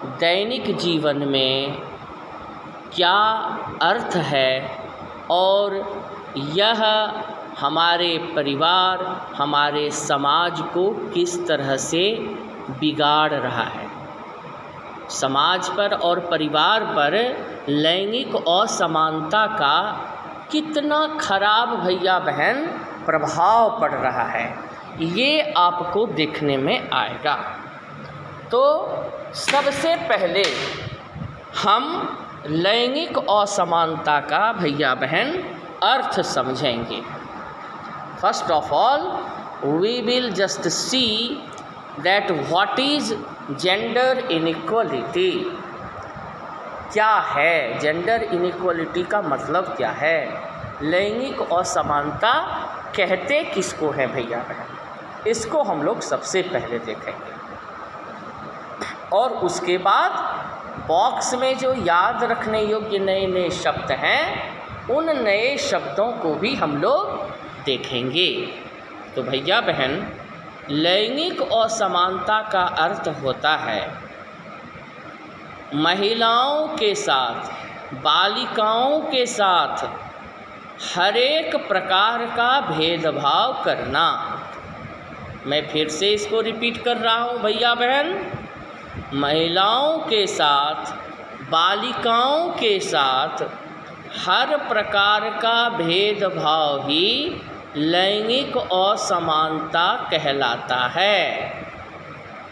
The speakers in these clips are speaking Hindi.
दैनिक जीवन में क्या अर्थ है और यह हमारे परिवार, हमारे समाज को किस तरह से बिगाड़ रहा है। समाज पर और परिवार पर लैंगिक असमानता का कितना खराब भैया बहन प्रभाव पड़ रहा है, ये आपको देखने में आएगा। तो सबसे पहले हम लैंगिक असमानता का भैया बहन अर्थ समझेंगे। First of all we will just see that what is gender inequality. क्या है जेंडर इनइक्वालिटी का मतलब क्या है, लैंगिक असमानता कहते किसको है भैया बहन, इसको हम लोग सबसे पहले देखेंगे। और उसके बाद बॉक्स में जो याद रखने योग्य नए नए शब्द हैं, उन नए शब्दों को भी हम लोग देखेंगे। तो भैया बहन लैंगिक असमानता का अर्थ होता है महिलाओं के साथ, बालिकाओं के साथ हर एक प्रकार का भेदभाव करना। मैं फिर से इसको रिपीट कर रहा हूँ भैया बहन, महिलाओं के साथ, बालिकाओं के साथ हर प्रकार का भेदभाव ही लैंगिक असमानता कहलाता है।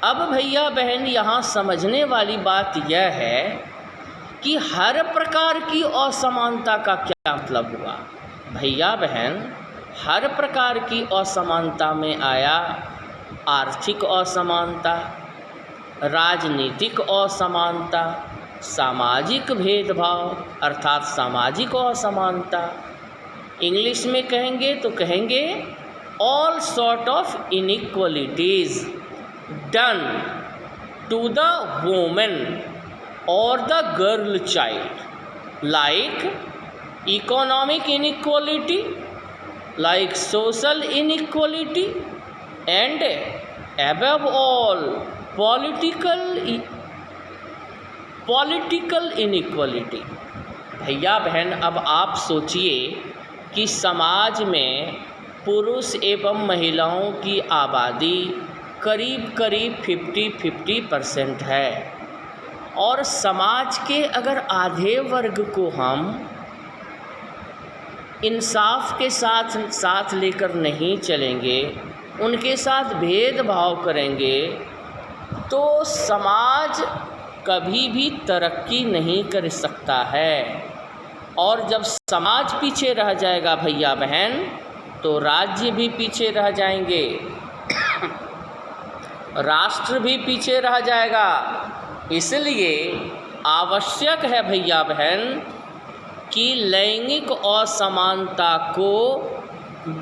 अब भैया बहन यहाँ समझने वाली बात यह है कि हर प्रकार की असमानता का क्या मतलब हुआ। भैया बहन हर प्रकार की असमानता में आया आर्थिक असमानता, राजनीतिक असमानता, सामाजिक भेदभाव अर्थात सामाजिक असमानता। इंग्लिश में कहेंगे तो कहेंगे all sort of inequalities done to the women और the girl child, like economic inequality, like social inequality and above all political inequality। भैया बहन अब आप सोचिए कि समाज में पुरुष एवं महिलाओं की आबादी करीब करीब 50-50% है, और समाज के अगर आधे वर्ग को हम इंसाफ के साथ लेकर नहीं चलेंगे, उनके साथ भेदभाव करेंगे, तो समाज कभी भी तरक्की नहीं कर सकता है। और जब समाज पीछे रह जाएगा भैया बहन, तो राज्य भी पीछे रह जाएंगे, राष्ट्र भी पीछे रह जाएगा। इसलिए आवश्यक है भैया बहन कि लैंगिक असमानता को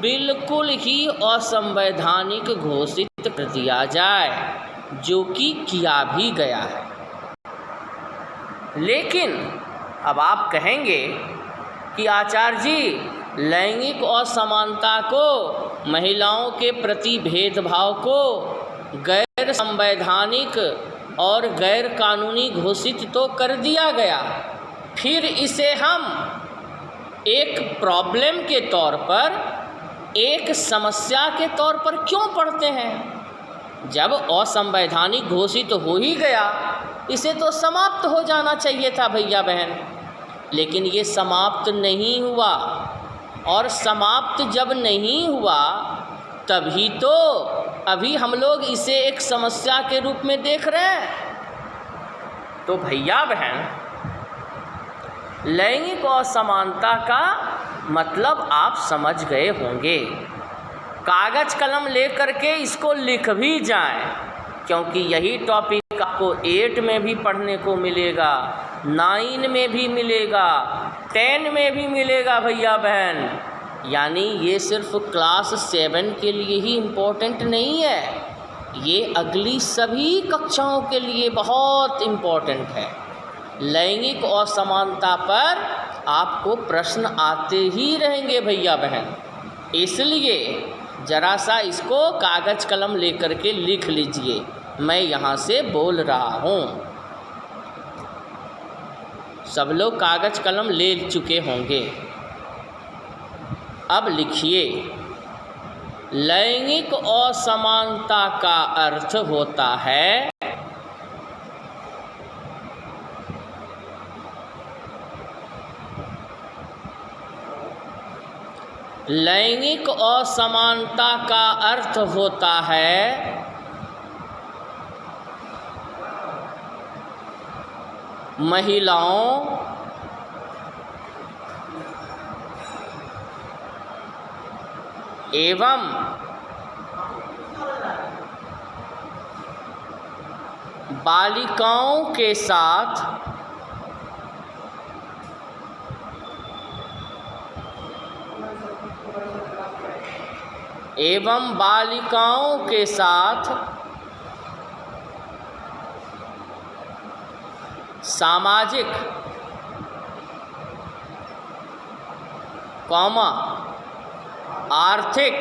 बिल्कुल ही असंवैधानिक घोषित कर दिया जाए, जो कि किया भी गया है। लेकिन अब आप कहेंगे कि आचार्य जी लैंगिक असमानता को, महिलाओं के प्रति भेदभाव को गैर संवैधानिक और गैर कानूनी घोषित तो कर दिया गया, फिर इसे हम एक प्रॉब्लम के तौर पर, एक समस्या के तौर पर क्यों पढ़ते हैं। जब असंवैधानिक घोषित हो ही गया, इसे तो समाप्त हो जाना चाहिए था भैया बहन, लेकिन ये समाप्त नहीं हुआ। और समाप्त जब नहीं हुआ तभी तो अभी हम लोग इसे एक समस्या के रूप में देख रहे हैं। तो भैया बहन लैंगिक असमानता का मतलब आप समझ गए होंगे। कागज़ कलम लेकर के इसको लिख भी जाएं, क्योंकि यही टॉपिक आपको 8 में भी पढ़ने को मिलेगा, 9 में भी मिलेगा, 10 में भी मिलेगा भैया बहन। यानी ये सिर्फ क्लास 7 के लिए ही इम्पोर्टेंट नहीं है, ये अगली सभी कक्षाओं के लिए बहुत इम्पोर्टेंट है। लैंगिक असमानता पर आपको प्रश्न आते ही रहेंगे भैया बहन, इसलिए ज़रा सा इसको कागज़ कलम लेकर के लिख लीजिए, मैं यहाँ से बोल रहा हूँ। सब लोग कागज़ कलम ले चुके होंगे। अब लिखिए, लैंगिक असमानता का अर्थ होता है लैंगिक असमानता का अर्थ होता है महिलाओं एवं बालिकाओं के साथ सामाजिक, आर्थिक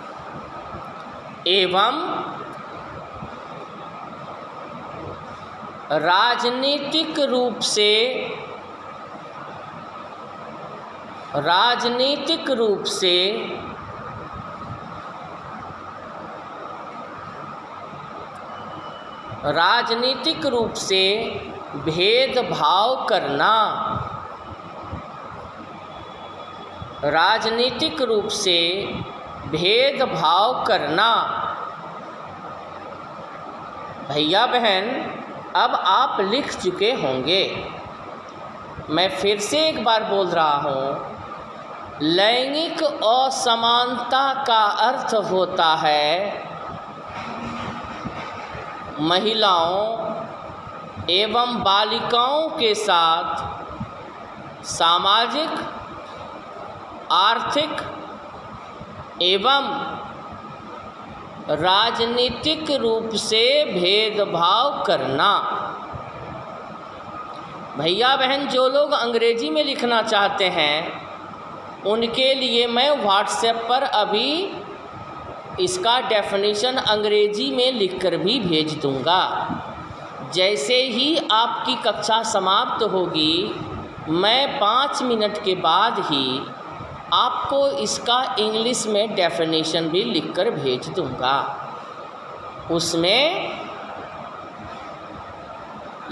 एवं राजनीतिक रूप से भेदभाव करना। भैया बहन, अब आप लिख चुके होंगे, मैं फिर से एक बार बोल रहा हूँ, लैंगिक असमानता का अर्थ होता है महिलाओं एवं बालिकाओं के साथ सामाजिक, आर्थिक एवं राजनीतिक रूप से भेदभाव करना। भैया बहन, जो लोग अंग्रेजी में लिखना चाहते हैं उनके लिए मैं व्हाट्सएप पर अभी इसका डेफिनेशन अंग्रेजी में लिखकर भी भेज दूंगा। जैसे ही आपकी कक्षा समाप्त होगी, मैं 5 मिनट के बाद ही आपको इसका इंग्लिश में डेफिनेशन भी लिखकर भेज दूंगा। उसमें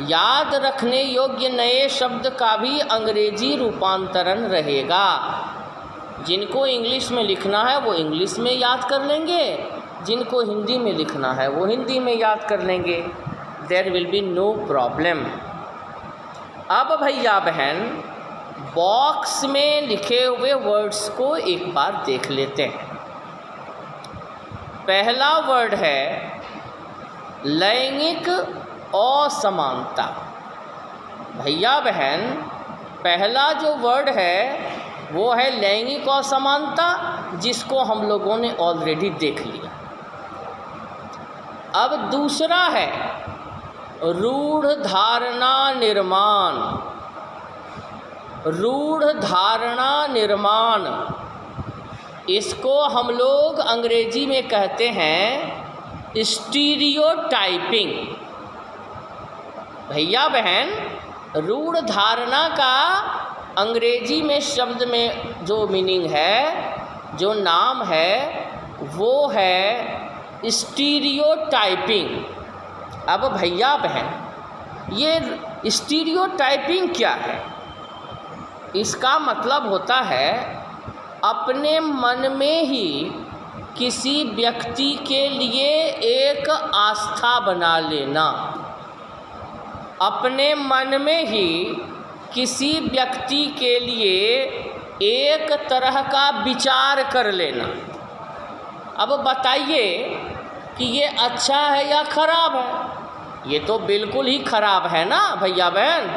याद रखने योग्य नए शब्द का भी अंग्रेजी रूपांतरण रहेगा। जिनको इंग्लिश में लिखना है वो इंग्लिश में याद कर लेंगे, जिनको हिंदी में लिखना है वो हिंदी में याद कर लेंगे। There will be no problem. अब भैया बहन, बॉक्स में लिखे हुए वर्ड्स को एक बार देख लेते हैं। पहला वर्ड है लैंगिक असमानता। भैया बहन, पहला जो वर्ड है वो है लैंगिक असमानता, जिसको हम लोगों ने ऑलरेडी देख लिया। अब दूसरा है रूढ़ धारणा निर्माण। इसको हम लोग अंग्रेजी में कहते हैं स्टीरियोटाइपिंग। भैया बहन, रूढ़ धारणा का अंग्रेजी में शब्द में जो मीनिंग है, जो नाम है, वो है स्टीरियोटाइपिंग। अब भैया बहन, ये स्टीरियोटाइपिंग क्या है? इसका मतलब होता है अपने मन में ही किसी व्यक्ति के लिए एक आस्था बना लेना। अपने मन में ही किसी व्यक्ति के लिए एक तरह का विचार कर लेना। अब बताइए कि ये अच्छा है या ख़राब है? ये तो बिल्कुल ही ख़राब है ना भैया बहन।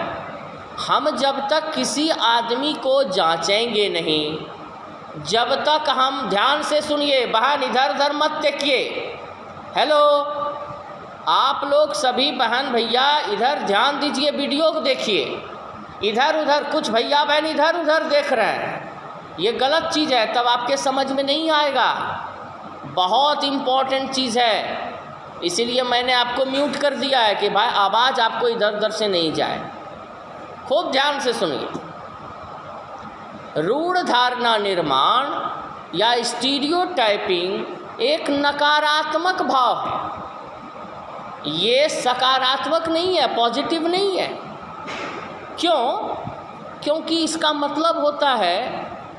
हम जब तक किसी आदमी को जांचेंगे नहीं, जब तक हम, ध्यान से सुनिए बहन, इधर उधर मत देखिए। हेलो, आप लोग सभी बहन भैया इधर ध्यान दीजिए, वीडियो को देखिए। इधर उधर कुछ भैया बहन इधर उधर देख रहे हैं, ये गलत चीज़ है, तब आपके समझ में नहीं आएगा। बहुत इम्पोर्टेंट चीज़ है। इसीलिए मैंने आपको म्यूट कर दिया है कि भाई आवाज़ आपको इधर उधर से नहीं जाए। खूब ध्यान से सुनिए। रूढ़ धारणा निर्माण या स्टीरियोटाइपिंग एक नकारात्मक भाव है, ये सकारात्मक नहीं है, पॉजिटिव नहीं है। क्यों? क्योंकि इसका मतलब होता है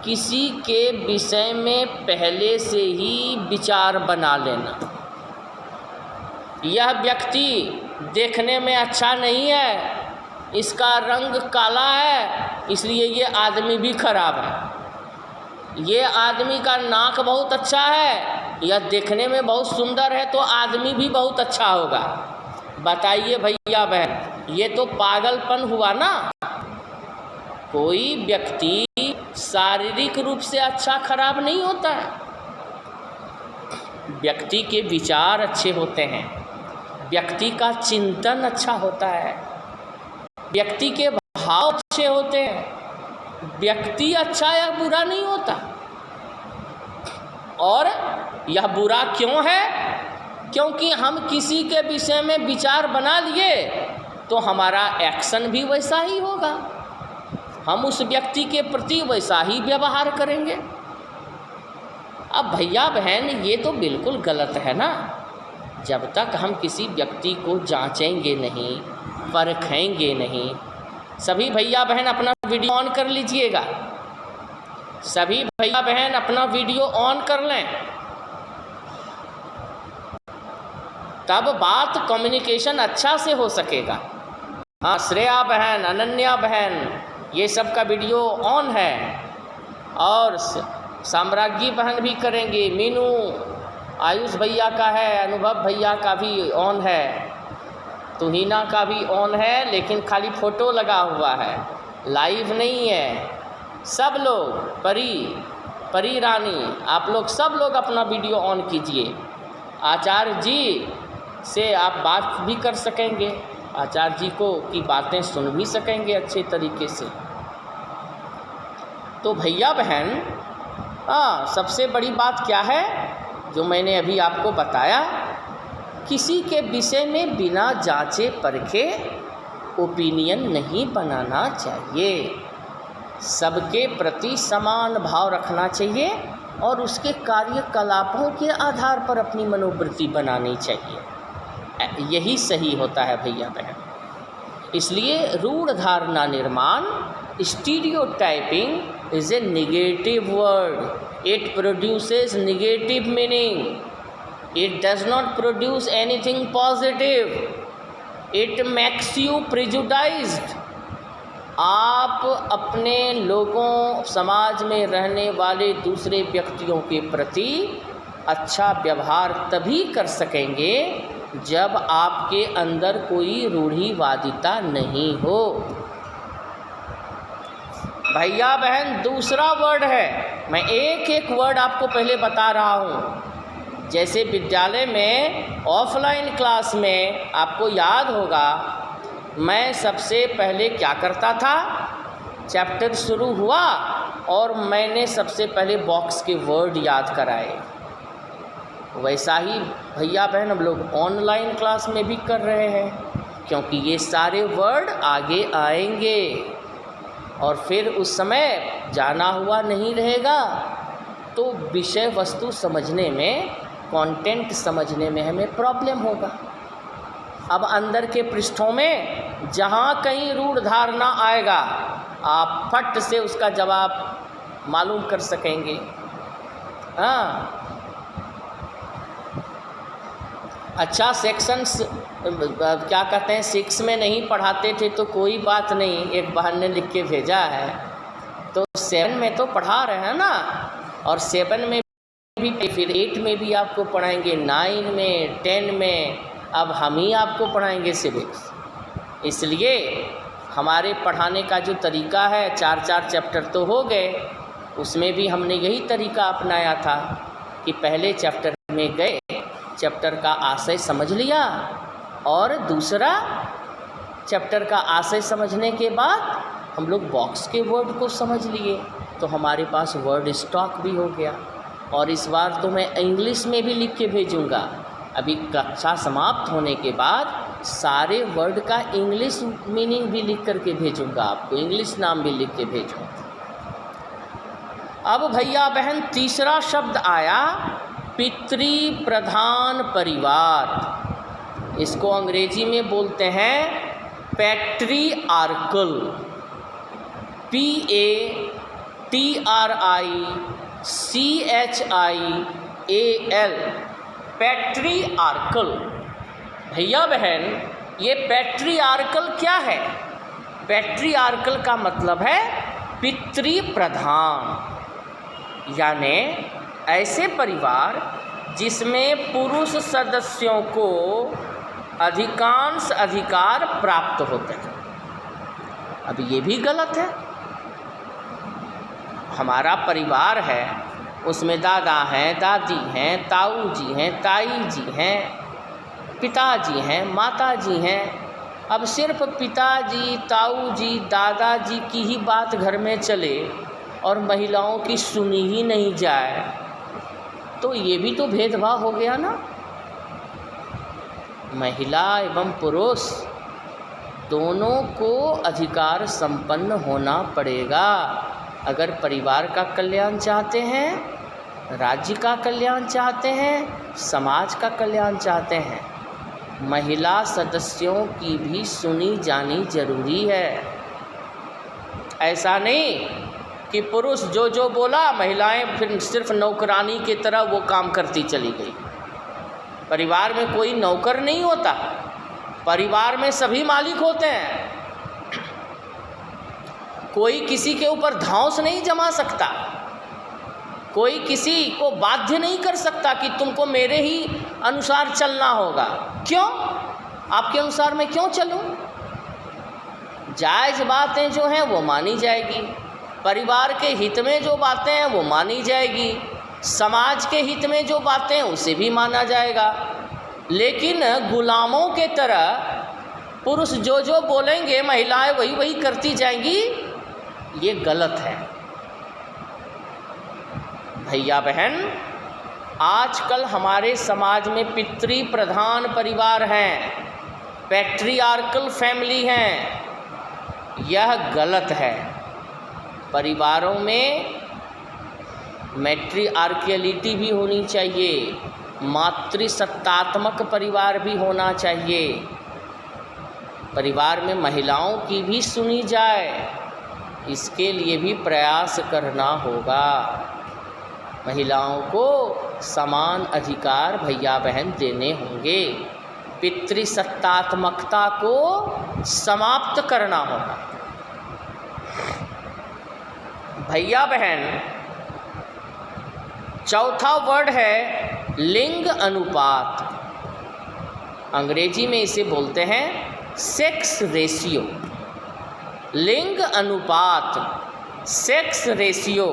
किसी के विषय में पहले से ही विचार बना लेना। यह व्यक्ति देखने में अच्छा नहीं है, इसका रंग काला है इसलिए ये आदमी भी खराब है। ये आदमी का नाक बहुत अच्छा है, यह देखने में बहुत सुंदर है तो आदमी भी बहुत अच्छा होगा। बताइए भैया बहन, ये तो पागलपन हुआ ना। कोई व्यक्ति शारीरिक रूप से अच्छा खराब नहीं होता है, व्यक्ति के विचार अच्छे होते हैं, व्यक्ति का चिंतन अच्छा होता है, व्यक्ति के भाव अच्छे होते हैं। व्यक्ति अच्छा या बुरा नहीं होता। और यह बुरा क्यों है? क्योंकि हम किसी के विषय में विचार बना लिए तो हमारा एक्शन भी वैसा ही होगा, हम उस व्यक्ति के प्रति वैसा ही व्यवहार करेंगे। अब भैया बहन ये तो बिल्कुल गलत है ना। जब तक हम किसी व्यक्ति को जांचेंगे नहीं, परखेंगे नहीं। सभी भैया बहन अपना वीडियो ऑन कर लीजिएगा, सभी भैया बहन अपना वीडियो ऑन कर लें, तब बात कम्युनिकेशन अच्छा से हो सकेगा। हाँ, श्रेया बहन, अनन्या बहन, ये सब का वीडियो ऑन है और साम्राज्ञी बहन भी करेंगे, मीनू, आयुष भैया का है, अनुभव भैया का भी ऑन है, तुहिना का भी ऑन है, लेकिन खाली फ़ोटो लगा हुआ है, लाइव नहीं है। सब लोग, परी रानी, आप लोग सब लोग अपना वीडियो ऑन कीजिए। आचार्य जी से आप बात भी कर सकेंगे, आचार्य जी को की बातें सुन भी सकेंगे अच्छे तरीके से। तो भैया बहन, सबसे बड़ी बात क्या है जो मैंने अभी आपको बताया, किसी के विषय में बिना जांचे परखे ओपिनियन नहीं बनाना चाहिए। सबके प्रति समान भाव रखना चाहिए और उसके कार्यकलापों के आधार पर अपनी मनोवृत्ति बनानी चाहिए। यही सही होता है भैया बहन। इसलिए रूढ़ धारणा निर्माण, stereotyping is a negative word. It produces negative meaning. It does not produce anything positive. It makes you prejudiced. आप अपने लोगों, समाज में रहने वाले दूसरे व्यक्तियों के प्रति अच्छा व्यवहार तभी कर सकेंगे जब आपके अंदर कोई रूढ़िवादिता नहीं हो। भैया बहन, दूसरा वर्ड है, मैं एक एक वर्ड आपको पहले बता रहा हूँ। जैसे विद्यालय में ऑफलाइन क्लास में आपको याद होगा, मैं सबसे पहले क्या करता था, चैप्टर शुरू हुआ और मैंने सबसे पहले बॉक्स के वर्ड याद कराए। वैसा ही भैया बहन हम लोग ऑनलाइन क्लास में भी कर रहे हैं, क्योंकि ये सारे वर्ड आगे आएंगे और फिर उस समय जाना हुआ नहीं रहेगा तो विषय वस्तु समझने में, कंटेंट समझने में हमें प्रॉब्लम होगा। अब अंदर के पृष्ठों में जहाँ कहीं रूढ़ धारणा आएगा, आप फट से उसका जवाब मालूम कर सकेंगे। हाँ, अच्छा, सेक्शंस क्या कहते हैं, 6 में नहीं पढ़ाते थे तो कोई बात नहीं, एक बहन ने लिख के भेजा है, तो 7 में तो पढ़ा रहे हैं ना, और 7 में भी, फिर 8 में भी आपको पढ़ाएंगे, 9 में, 10 में, अब हम ही आपको पढ़ाएंगे सिविक्स। इसलिए हमारे पढ़ाने का जो तरीका है, 4-4 चैप्टर तो हो गए, उसमें भी हमने यही तरीका अपनाया था कि पहले चैप्टर में गए, चैप्टर का आशय समझ लिया और दूसरा चैप्टर का आशय समझने के बाद हम लोग बॉक्स के वर्ड को समझ लिए, तो हमारे पास वर्ड स्टॉक भी हो गया। और इस बार तो मैं इंग्लिश में भी लिख के भेजूँगा अभी कक्षा समाप्त होने के बाद सारे वर्ड का इंग्लिश मीनिंग भी लिख करके भेजूँगा आपको, इंग्लिश नाम भी लिख के भेजूँगा। अब भैया बहन तीसरा शब्द आया पितृ प्रधान परिवार। इसको अंग्रेजी में बोलते हैं पैट्रियार्कल, PATRICHIAL, पैट्रियार्कल। भैया बहन ये पैट्रियार्कल क्या है? पैट्रियार्कल का मतलब है पितृ प्रधान, यानी ऐसे परिवार जिसमें पुरुष सदस्यों को अधिकांश अधिकार प्राप्त होते हैं। अब ये भी गलत है। हमारा परिवार है, उसमें दादा हैं, दादी हैं, ताऊ जी हैं, ताई जी हैं, पिताजी हैं, माताजी हैं। अब सिर्फ पिताजी, ताऊ जी, दादाजी की ही बात घर में चले और महिलाओं की सुनी ही नहीं जाए, तो ये भी तो भेदभाव हो गया ना। महिला एवं पुरुष दोनों को अधिकार संपन्न होना पड़ेगा अगर परिवार का कल्याण चाहते हैं, राज्य का कल्याण चाहते हैं, समाज का कल्याण चाहते हैं। महिला सदस्यों की भी सुनी जानी जरूरी है। ऐसा नहीं कि पुरुष जो जो बोला महिलाएं फिर सिर्फ नौकरानी की तरह वो काम करती चली गई। परिवार में कोई नौकर नहीं होता, परिवार में सभी मालिक होते हैं। कोई किसी के ऊपर धांस नहीं जमा सकता, कोई किसी को बाध्य नहीं कर सकता कि तुमको मेरे ही अनुसार चलना होगा। क्यों? आपके अनुसार मैं क्यों चलूं? जायज़ बातें जो हैं वो मानी जाएगी, परिवार के हित में जो बातें हैं वो मानी जाएगी, समाज के हित में जो बातें हैं उसे भी माना जाएगा। लेकिन गुलामों के तरह पुरुष जो जो बोलेंगे महिलाएं वही वही करती जाएंगी, ये गलत है। भैया बहन आजकल हमारे समाज में पितृ प्रधान परिवार हैं, पैट्रियार्कल फैमिली हैं, यह गलत है। परिवारों में मैट्रियार्कियलिटी भी होनी चाहिए, मातृसत्तात्मक परिवार भी होना चाहिए। परिवार में महिलाओं की भी सुनी जाए, इसके लिए भी प्रयास करना होगा। महिलाओं को समान अधिकार भैया बहन देने होंगे, पितृसत्तात्मकता को समाप्त करना होगा। भैया बहन चौथा वर्ड है लिंग अनुपात। अंग्रेजी में इसे बोलते हैं सेक्स रेशियो। लिंग अनुपात, सेक्स रेशियो,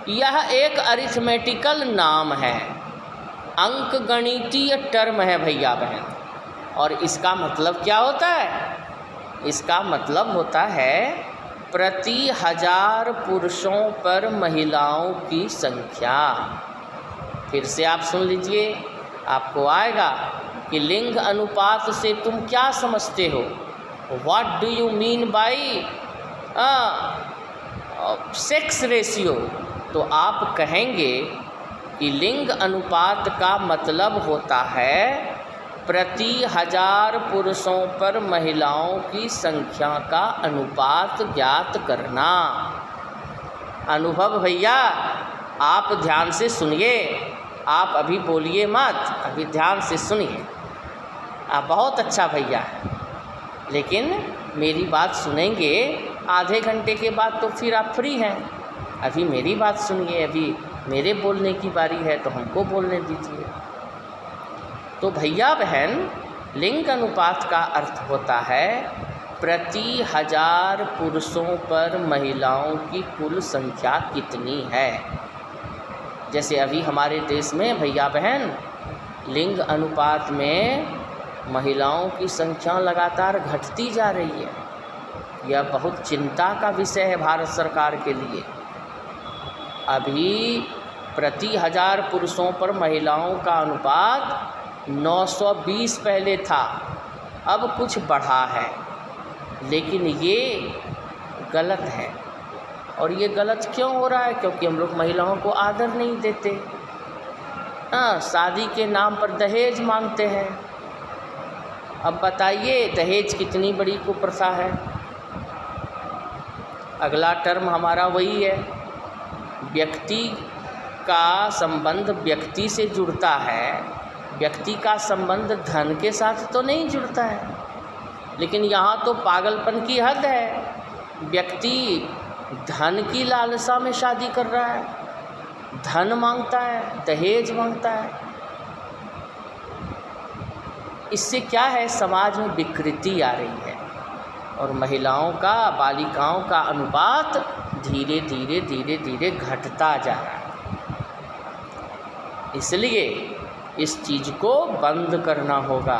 यह एक अरिथमेटिकल नाम है, अंकगणितीय टर्म है भैया बहन। और इसका मतलब क्या होता है? इसका मतलब होता है प्रति 1000 पुरुषों पर महिलाओं की संख्या। फिर से आप सुन लीजिए, आपको आएगा कि लिंग अनुपात से तुम क्या समझते हो, what do you mean by sex ratio. तो आप कहेंगे कि लिंग अनुपात का मतलब होता है प्रति 1000 पुरुषों पर महिलाओं की संख्या का अनुपात ज्ञात करना। अनुभव भैया आप ध्यान से सुनिए, आप अभी बोलिए मत, अभी ध्यान से सुनिए। आप बहुत अच्छा भैया है, लेकिन मेरी बात सुनेंगे आधे घंटे के बाद तो फिर आप फ्री हैं। अभी मेरी बात सुनिए, अभी मेरे बोलने की बारी है तो हमको बोलने दीजिए। तो भैया बहन लिंग अनुपात का अर्थ होता है प्रति 1000 पुरुषों पर महिलाओं की कुल संख्या कितनी है। जैसे अभी हमारे देश में भैया बहन लिंग अनुपात में महिलाओं की संख्या लगातार घटती जा रही है। यह बहुत चिंता का विषय है भारत सरकार के लिए। अभी प्रति 1000 पुरुषों पर महिलाओं का अनुपात 920 पहले था, अब कुछ बढ़ा है, लेकिन ये गलत है। और ये गलत क्यों हो रहा है? क्योंकि हम लोग महिलाओं को आदर नहीं देते। हाँ, शादी के नाम पर दहेज मांगते हैं। अब बताइए दहेज कितनी बड़ी कुप्रथा है। अगला टर्म हमारा वही है, व्यक्ति का संबंध व्यक्ति से जुड़ता है, व्यक्ति का संबंध धन के साथ तो नहीं जुड़ता है। लेकिन यहाँ तो पागलपन की हद है, व्यक्ति धन की लालसा में शादी कर रहा है, धन मांगता है, दहेज मांगता है। इससे क्या है, समाज में विकृति आ रही है और महिलाओं का, बालिकाओं का अनुपात धीरे धीरे धीरे धीरे घटता जा रहा है। इसलिए इस चीज़ को बंद करना होगा।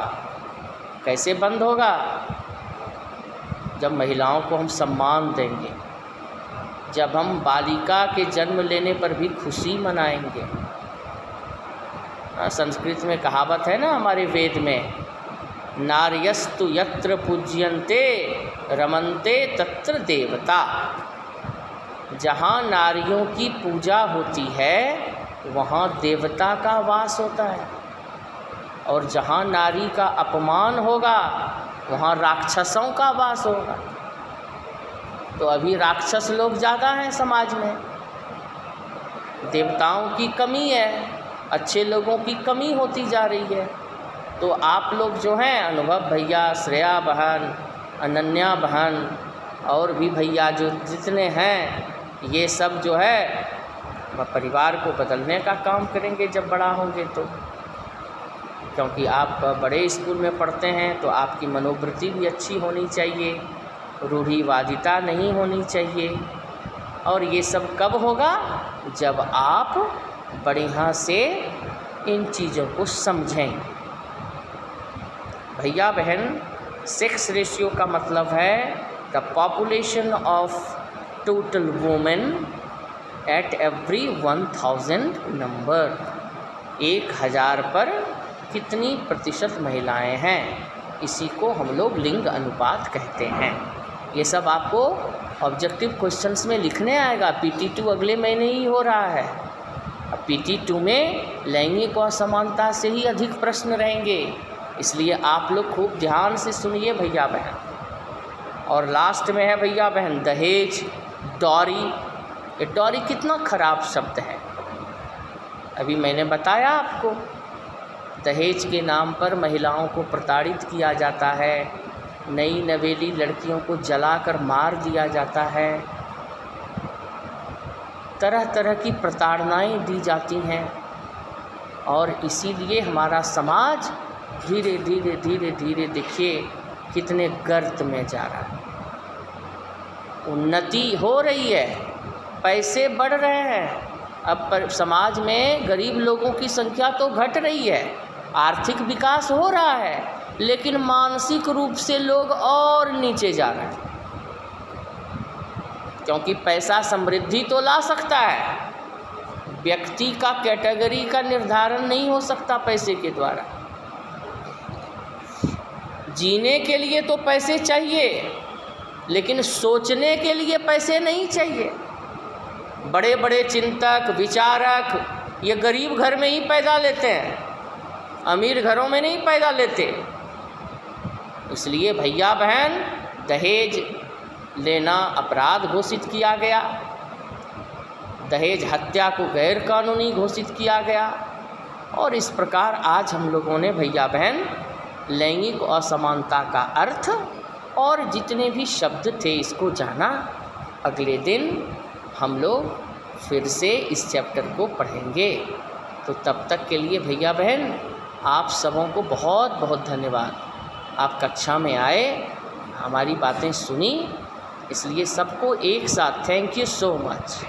कैसे बंद होगा? जब महिलाओं को हम सम्मान देंगे, जब हम बालिका के जन्म लेने पर भी खुशी मनाएंगे। संस्कृत में कहावत है ना, हमारे वेद में, नार्यस्तु यत्र पूज्यन्ते रमन्ते तत्र देवता। जहाँ नारियों की पूजा होती है वहाँ देवता का वास होता है, और जहाँ नारी का अपमान होगा वहाँ राक्षसों का वास होगा। तो अभी राक्षस लोग ज़्यादा हैं समाज में, देवताओं की कमी है, अच्छे लोगों की कमी होती जा रही है। तो आप लोग जो हैं, अनुभव भैया, श्रेया बहन, अनन्या बहन और भी भैया जो जितने हैं, ये सब जो है वह परिवार को बदलने का काम करेंगे जब बड़ा होंगे तो। क्योंकि आप बड़े स्कूल में पढ़ते हैं तो आपकी मनोवृत्ति भी अच्छी होनी चाहिए, रूढ़िवादिता नहीं होनी चाहिए। और ये सब कब होगा? जब आप बढ़िया से इन चीज़ों को समझें। भैया बहन, सेक्स रेशियो का मतलब है the population of total women at every 1000 number. 1000 पर कितनी प्रतिशत महिलाएं हैं, इसी को हम लोग लिंग अनुपात कहते हैं। ये सब आपको ऑब्जेक्टिव क्वेश्चंस में लिखने आएगा। PT2 अगले महीने ही हो रहा है। अब PT2 में लैंगिक असमानता से ही अधिक प्रश्न रहेंगे, इसलिए आप लोग खूब ध्यान से सुनिए भैया बहन। और लास्ट में है भैया बहन दहेज, डॉरी। ये डॉरी कितना खराब शब्द है, अभी मैंने बताया आपको। दहेज के नाम पर महिलाओं को प्रताड़ित किया जाता है, नई नवेली लड़कियों को जलाकर मार दिया जाता है, तरह तरह की प्रताड़नाएं दी जाती हैं। और इसीलिए हमारा समाज धीरे धीरे धीरे धीरे देखिए कितने गर्त में जा रहा है। उन्नति हो रही है, पैसे बढ़ रहे हैं, अब पर समाज में गरीब लोगों की संख्या तो घट रही है, आर्थिक विकास हो रहा है, लेकिन मानसिक रूप से लोग और नीचे जा रहे हैं। क्योंकि पैसा समृद्धि तो ला सकता है, व्यक्ति का कैटेगरी का निर्धारण नहीं हो सकता पैसे के द्वारा। जीने के लिए तो पैसे चाहिए, लेकिन सोचने के लिए पैसे नहीं चाहिए। बड़े बड़े चिंतक, विचारक ये गरीब घर में ही पैदा लेते हैं, अमीर घरों में नहीं पैदा लेते। इसलिए भैया बहन, दहेज लेना अपराध घोषित किया गया, दहेज हत्या को गैर कानूनी घोषित किया गया। और इस प्रकार आज हम लोगों ने भैया बहन लैंगिक असमानता का अर्थ और जितने भी शब्द थे इसको जाना। अगले दिन हम लोग फिर से इस चैप्टर को पढ़ेंगे। तो तब तक के लिए भैया बहन आप सबों को बहुत बहुत धन्यवाद। आप कक्षा में आए, हमारी बातें सुनी, इसलिए सबको एक साथ थैंक यू सो मच।